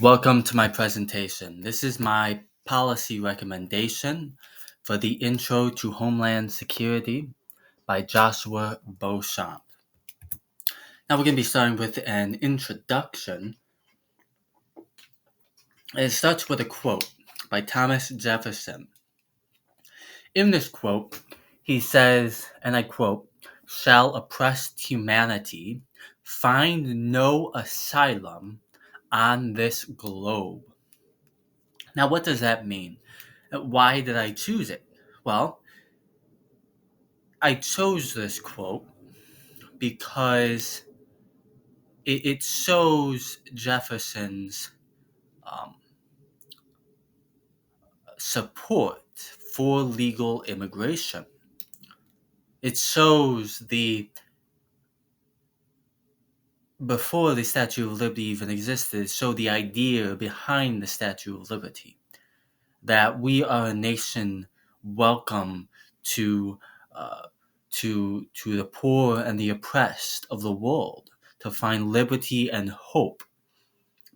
Welcome to my presentation. This is my policy recommendation for the Intro to Homeland Security by Joshua Beauchamp. Now we're going to be starting with an introduction. It starts with a quote by Thomas Jefferson. In this quote, he says, and I quote, "Shall oppressed humanity find no asylum on this globe?" Now, what does that mean? Why did I choose it? Well, I chose this quote because it shows Jefferson's um, support for legal immigration. It shows before the Statue of Liberty even existed, it showed the idea behind the Statue of Liberty, that we are a nation welcome to uh, to the poor and the oppressed of the world, to find liberty and hope.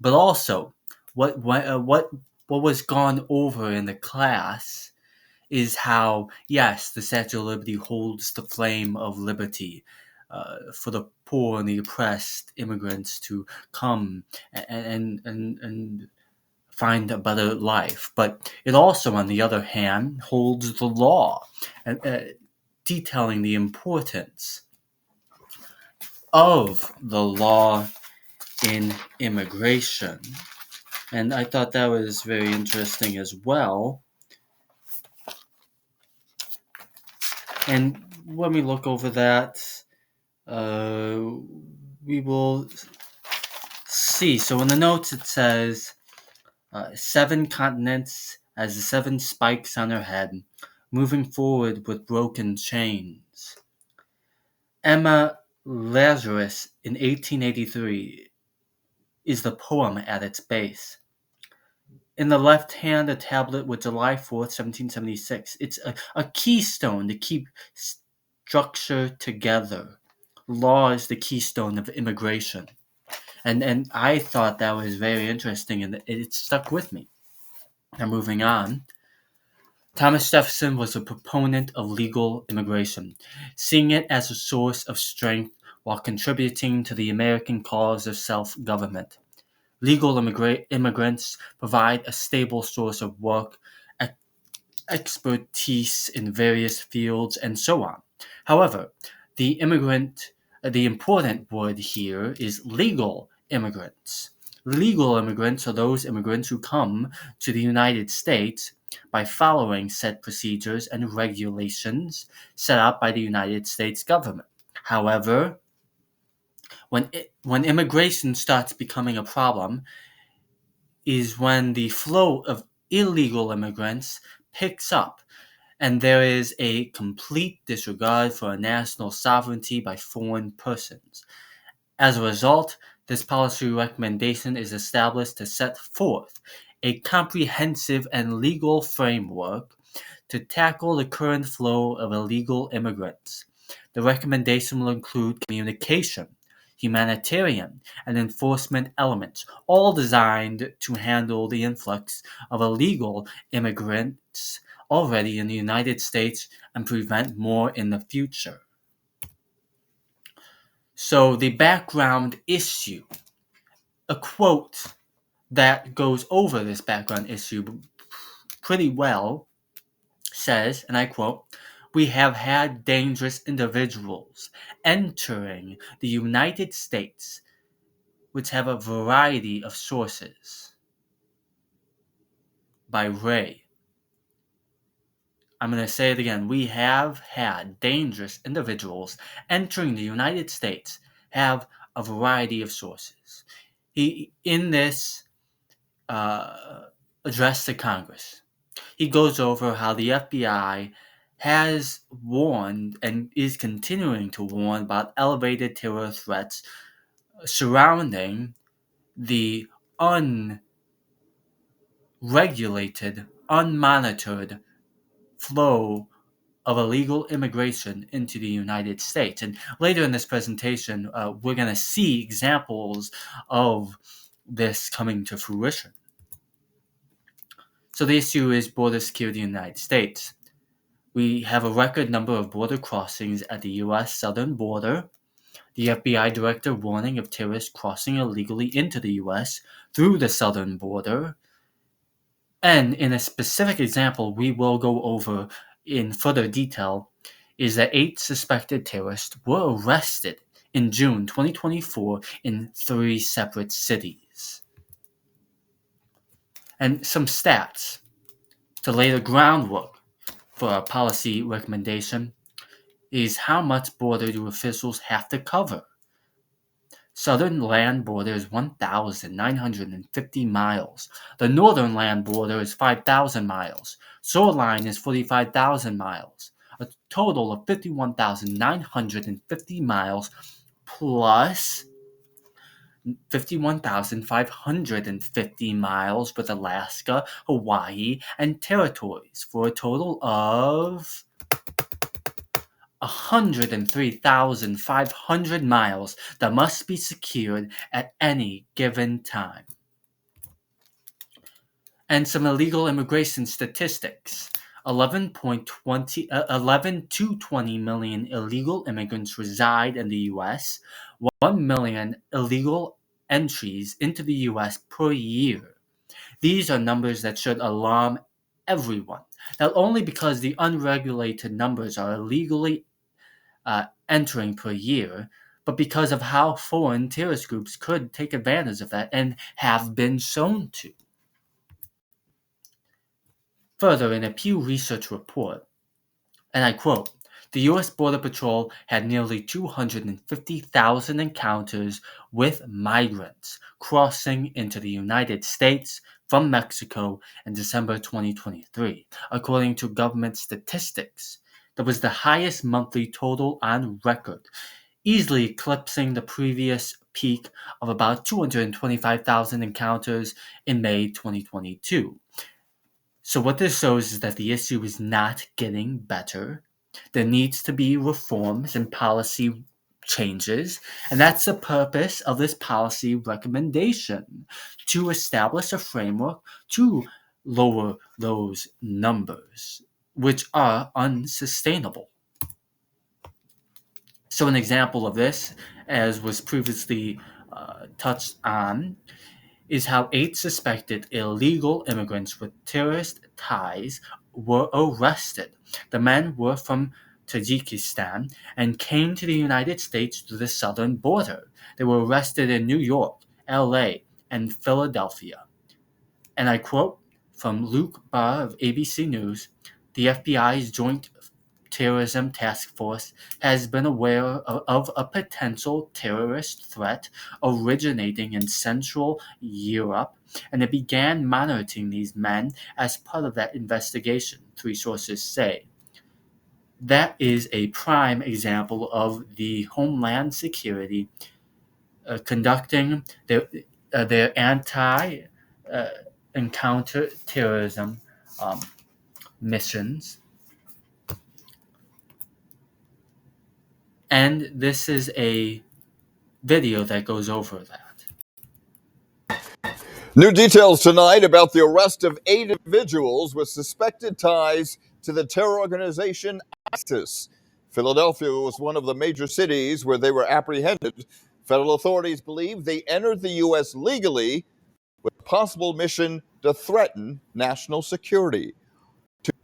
But also, what was gone over in the class is how, yes, the Statue of Liberty holds the flame of liberty for the poor and the oppressed immigrants to come and find a better life. But it also, on the other hand, holds the law, detailing the importance of the law in immigration. And I thought that was very interesting as well. And when we look over that, uh, we will see. So in the notes it says, 7 continents as the 7 spikes on her head, moving forward with broken chains. Emma Lazarus in 1883 is the poem at its base. In the left hand, a tablet with July 4th, 1776. It's a keystone to keep structure together. Law is the keystone of immigration. And I thought that was very interesting, and it stuck with me. Now, moving on. Thomas Jefferson was a proponent of legal immigration, seeing it as a source of strength while contributing to the American cause of self-government. Legal immigrants provide a stable source of work, expertise in various fields, and so on. However, the important word here is legal immigrants. Legal immigrants are those immigrants who come to the United States by following said procedures and regulations set out by the United States government. However, when immigration starts becoming a problem is when the flow of illegal immigrants picks up and there is a complete disregard for national sovereignty by foreign persons. As a result, this policy recommendation is established to set forth a comprehensive and legal framework to tackle the current flow of illegal immigrants. The recommendation will include communication, humanitarian, and enforcement elements, all designed to handle the influx of illegal immigrants already in the United States and prevent more in the future. So, the background issue, a quote that goes over this background issue pretty well, says, and I quote, "We have had dangerous individuals entering the United States which have a variety of sources." By Ray. I'm going to say it again. We have had dangerous individuals entering the United States have a variety of sources. He, in this address to Congress, he goes over how the FBI has warned and is continuing to warn about elevated terror threats surrounding the unregulated, unmonitored flow of illegal immigration into the United States. And later in this presentation, we're going to see examples of this coming to fruition. So the issue is border security in the United States. We have a record number of border crossings at the U.S. southern border. The FBI director warning of terrorists crossing illegally into the U.S. through the southern border. And in a specific example we will go over in further detail is that 8 suspected terrorists were arrested in June 2024 in 3 separate cities. And some stats to lay the groundwork for our policy recommendation is how much border do officials have to cover. Southern land border is 1,950 miles. The northern land border is 5,000 miles. Shoreline is 45,000 miles. A total of 51,950 miles plus 51,550 miles with Alaska, Hawaii, and territories for a total of 103,500 miles that must be secured at any given time. And some illegal immigration statistics. 11 to 20 million illegal immigrants reside in the U.S., 1 million illegal entries into the U.S. per year. These are numbers that should alarm everyone, not only because the unregulated numbers are illegally entering per year, but because of how foreign terrorist groups could take advantage of that and have been shown to. Further, in a Pew Research report, and I quote, the U.S. Border Patrol had nearly 250,000 encounters with migrants crossing into the United States from Mexico in December 2023, according to government statistics. That was the highest monthly total on record, easily eclipsing the previous peak of about 225,000 encounters in May 2022. So what this shows is that the issue is not getting better. There needs to be reforms and policy changes, and that's the purpose of this policy recommendation, to establish a framework to lower those numbers, which are unsustainable. So an example of this, as was previously touched on, is how 8 suspected illegal immigrants with terrorist ties were arrested. The men were from Tajikistan and came to the United States through the southern border. They were arrested in New York, LA, and Philadelphia. And I quote from Luke Barr of ABC News, the FBI's Joint Terrorism Task Force has been aware of a potential terrorist threat originating in Central Europe, and it began monitoring these men as part of that investigation, 3 sources say. That is a prime example of the Homeland Security conducting their anti-encounter terrorism missions. And this is a video that goes over that. New details tonight about the arrest of 8 individuals with suspected ties to the terror organization ISIS. Philadelphia was one of the major cities where they were apprehended. Federal authorities believe they entered the U.S. legally with a possible mission to threaten national security.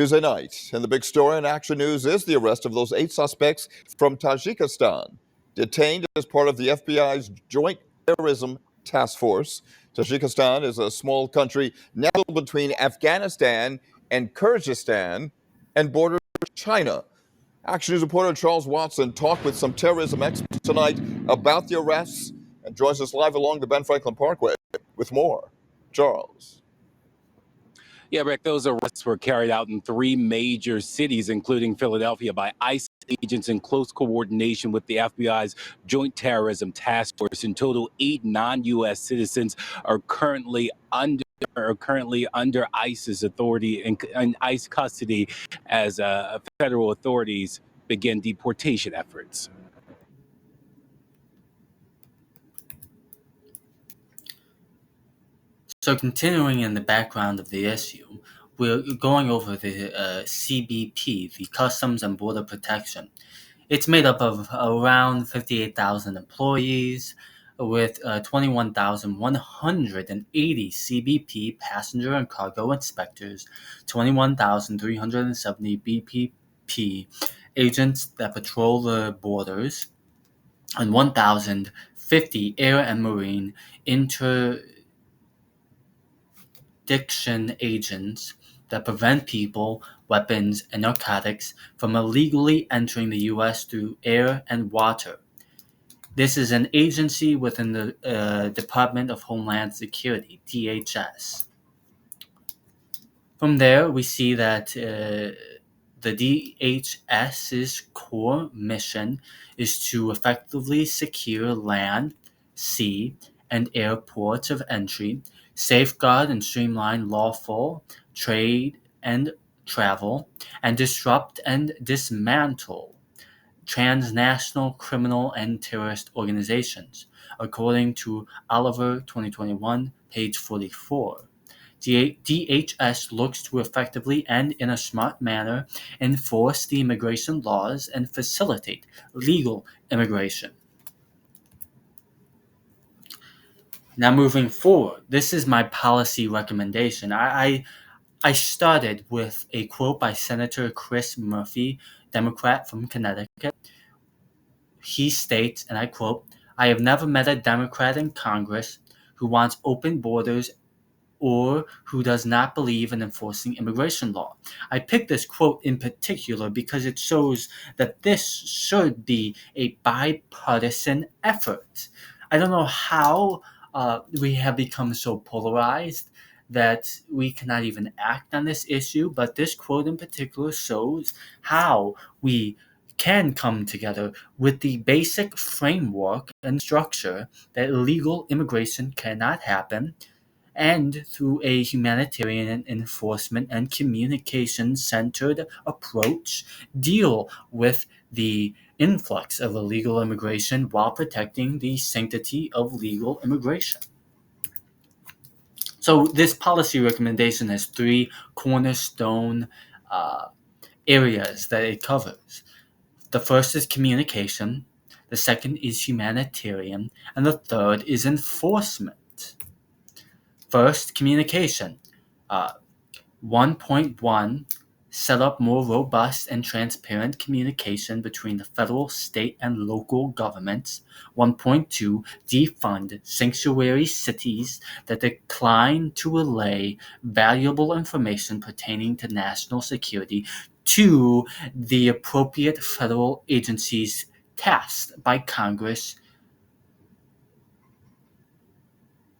Tuesday night, and the big story in Action News is the arrest of those 8 suspects from Tajikistan, detained as part of the FBI's Joint Terrorism Task Force. Tajikistan is a small country nestled between Afghanistan and Kyrgyzstan and borders China. Action News reporter Charles Watson talked with some terrorism experts tonight about the arrests and joins us live along the Ben Franklin Parkway with more. Charles. Yeah, Rick, those arrests were carried out in 3 major cities, including Philadelphia, by ICE agents in close coordination with the FBI's Joint Terrorism Task Force. In total, 8 non-U.S. citizens are currently under ISIS authority and ICE custody as federal authorities begin deportation efforts. So continuing in the background of the issue, we're going over the CBP, the Customs and Border Protection. It's made up of around 58,000 employees with 21,180 CBP passenger and cargo inspectors, 21,370 BPP agents that patrol the borders, and 1,050 air and marine interdiction agents that prevent people, weapons, and narcotics from illegally entering the U.S. through air and water. This is an agency within the Department of Homeland Security, DHS. From there, we see that the DHS's core mission is to effectively secure land, sea, and air ports of entry, safeguard and streamline lawful trade and travel, and disrupt and dismantle transnational criminal and terrorist organizations, according to Oliver 2021, page 44. DHS looks to effectively and in a smart manner enforce the immigration laws and facilitate legal immigration. Now, moving forward, this is my policy recommendation. I started with a quote by Senator Chris Murphy, Democrat from Connecticut. He states, and I quote, "I have never met a Democrat in Congress who wants open borders or who does not believe in enforcing immigration law." I picked this quote in particular because it shows that this should be a bipartisan effort. I don't know how we have become so polarized that we cannot even act on this issue, but this quote in particular shows how we can come together with the basic framework and structure that illegal immigration cannot happen, and through a humanitarian enforcement and communication-centered approach, deal with the influx of illegal immigration while protecting the sanctity of legal immigration. So this policy recommendation has three cornerstone areas that it covers. The first is communication, the second is humanitarian, and the third is enforcement. First, communication. 1.1 Set up more robust and transparent communication between the federal, state, and local governments. 1.2 Defund sanctuary cities that decline to relay valuable information pertaining to national security to the appropriate federal agencies tasked by Congress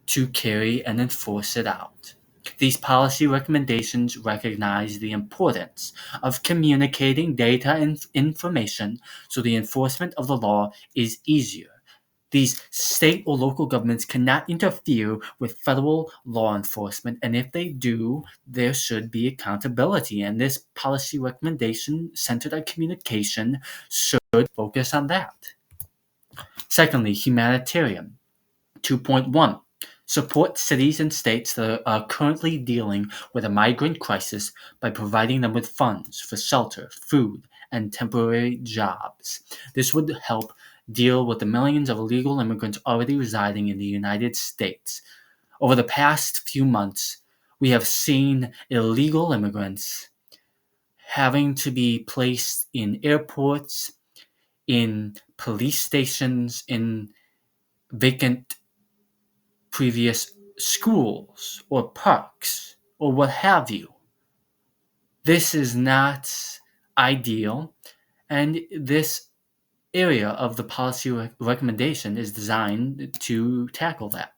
to carry and enforce it out. These policy recommendations recognize the importance of communicating data and information so the enforcement of the law is easier. These state or local governments cannot interfere with federal law enforcement, and if they do, there should be accountability. And this policy recommendation centered on communication should focus on that. Secondly, humanitarian. 2.1 Support cities and states that are currently dealing with a migrant crisis by providing them with funds for shelter, food, and temporary jobs. This would help deal with the millions of illegal immigrants already residing in the United States. Over the past few months, we have seen illegal immigrants having to be placed in airports, in police stations, in vacant previous schools or parks or what have you. This is not ideal, and this area of the policy recommendation is designed to tackle that.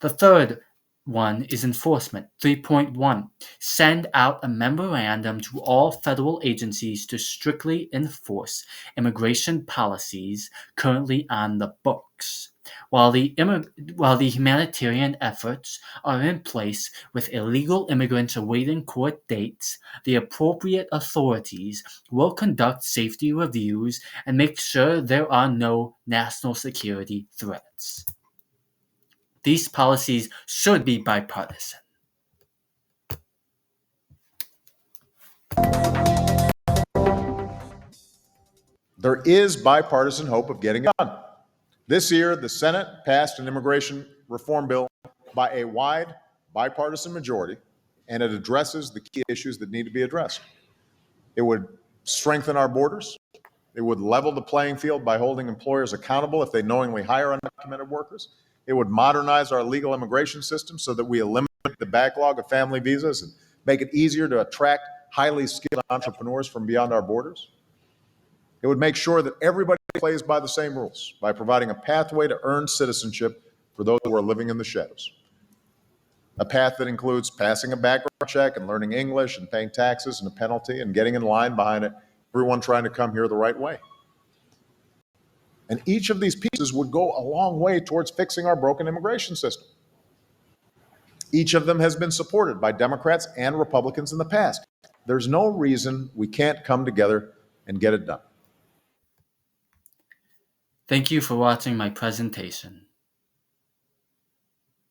The third one is enforcement. 3.1 Send out a memorandum to all federal agencies to strictly enforce immigration policies currently on the books. While the humanitarian efforts are in place with illegal immigrants awaiting court dates, the appropriate authorities will conduct safety reviews and make sure there are no national security threats. these policies should be bipartisan. There is bipartisan hope of getting it done. This year, the Senate passed an immigration reform bill by a wide bipartisan majority, and it addresses the key issues that need to be addressed. It would strengthen our borders. It would level the playing field by holding employers accountable if they knowingly hire undocumented workers. It would modernize our legal immigration system so that we eliminate the backlog of family visas and make it easier to attract highly skilled entrepreneurs from beyond our borders. It would make sure that everybody plays by the same rules by providing a pathway to earn citizenship for those who are living in the shadows. A path that includes passing a background check and learning English and paying taxes and a penalty and getting in line behind it, everyone trying to come here the right way. And each of these pieces would go a long way towards fixing our broken immigration system. Each of them has been supported by Democrats and Republicans in the past. There's no reason we can't come together and get it done. Thank you for watching my presentation.